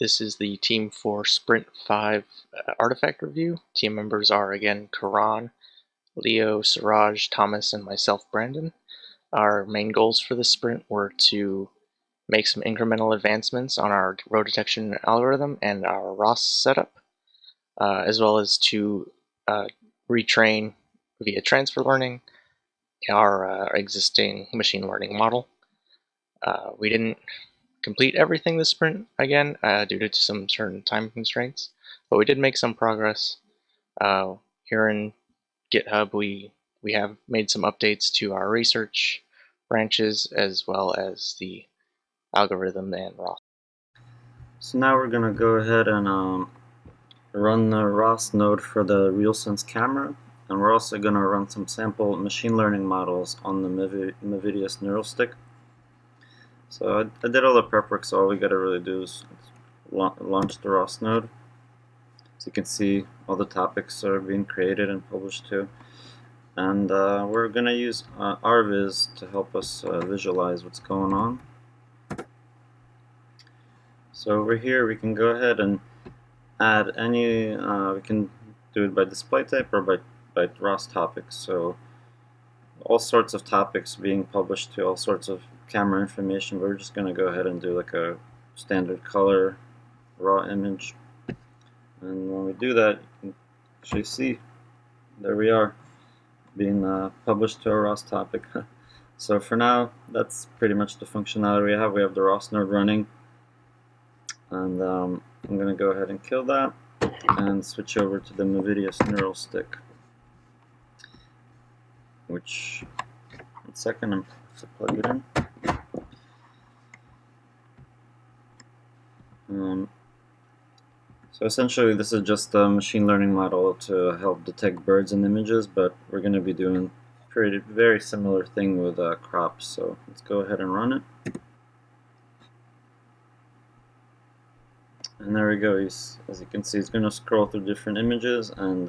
This is the Team 4 Sprint 5 artifact review. Team members are again Karan, Leo, Siraj, Thomas, and myself, Brandon. Our main goals for this sprint were to make some incremental advancements on our row detection algorithm and our ROS setup, as well as to retrain via transfer learning our existing machine learning model. We didn't complete everything this sprint again due to some certain time constraints, but we did make some progress. Here in GitHub we have made some updates to our research branches as well as the algorithm and ROS. So now we're going to go ahead and run the ROS node for the RealSense camera, and we're also going to run some sample machine learning models on the Movidius neural stick. So I did all the prep work, so all we got to really do is launch the ROS node. So you can see all the topics are being created and published too. And we're going to use RViz to help us visualize what's going on. So over here we can go ahead and add any, we can do it by display type or by ROS topics. So all sorts of topics being published to all sorts of camera information. We're just going to go ahead and do like a standard color raw image. And when we do that, you can actually see, there we are, being published to a ROS topic. So for now, that's pretty much the functionality we have. We have the ROS node running. And I'm going to go ahead and kill that and switch over to the Movidius neural stick. Which, one second, I'm going to plug it in. So essentially this is just a machine learning model to help detect birds in images, but we're going to be doing a very similar thing with crops. So let's go ahead and run it. And there we go. As you can see, it's going to scroll through different images, and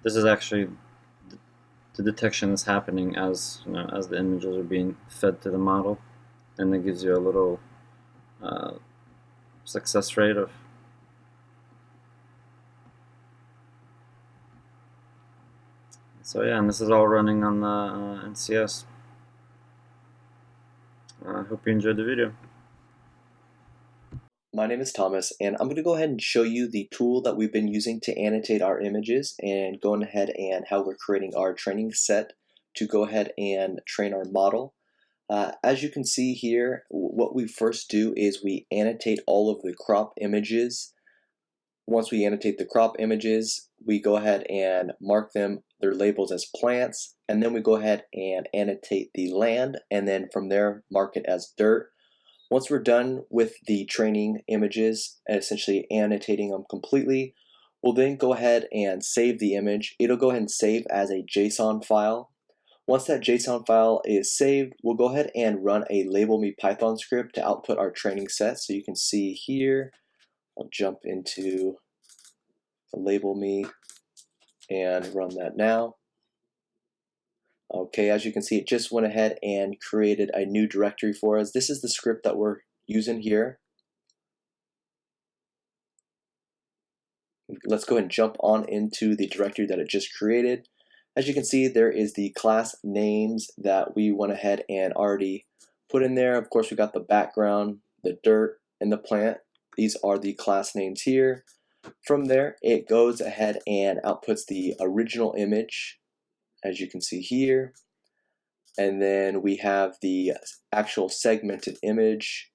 this is actually the detection is happening as as the images are being fed to the model, and it gives you a little success rate of So yeah, and this is all running on the NCS. I hope you enjoyed the video. My name is Thomas, and I'm going to go ahead and show you the tool that we've been using to annotate our images and going ahead and how we're creating our training set to go ahead and train our model. As you can see here, what we first do is we annotate all of the crop images. Once we annotate the crop images, we go ahead and mark them, their labels as plants, and then we go ahead and annotate the land, and then from there mark it as dirt. Once we're done with the training images and essentially annotating them completely, we'll then go ahead and save the image. It'll go ahead and save as a JSON file. Once that JSON file is saved, we'll go ahead and run a label me Python script to output our training set. So you can see here, I'll jump into the label me and run that now. Okay, as you can see, it just went ahead and created a new directory for us. This is the script that we're using here. Let's go ahead and jump on into the directory that it just created. As you can see, there is the class names that we went ahead and already put in there. Of course, we got the background, the dirt, and the plant. These are the class names here. From there, it goes ahead and outputs the original image, as you can see here. And then we have the actual segmented image.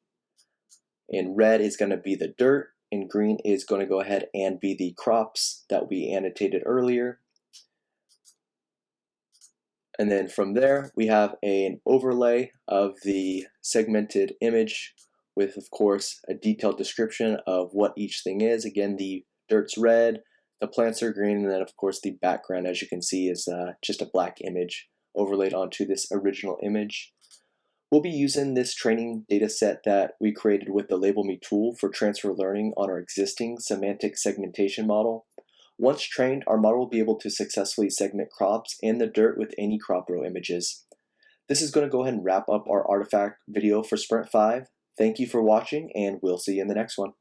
In red is going to be the dirt, and green is going to go ahead and be the crops that we annotated earlier. And then from there, we have an overlay of the segmented image with, of course, a detailed description of what each thing is. Again, the dirt's red, the plants are green, and then, of course, the background, as you can see, is just a black image overlaid onto this original image. We'll be using this training data set that we created with the Label Me tool for transfer learning on our existing semantic segmentation model. Once trained, our model will be able to successfully segment crops and the dirt with any crop row images. This is going to go ahead and wrap up our artifact video for Sprint 5. Thank you for watching, and we'll see you in the next one.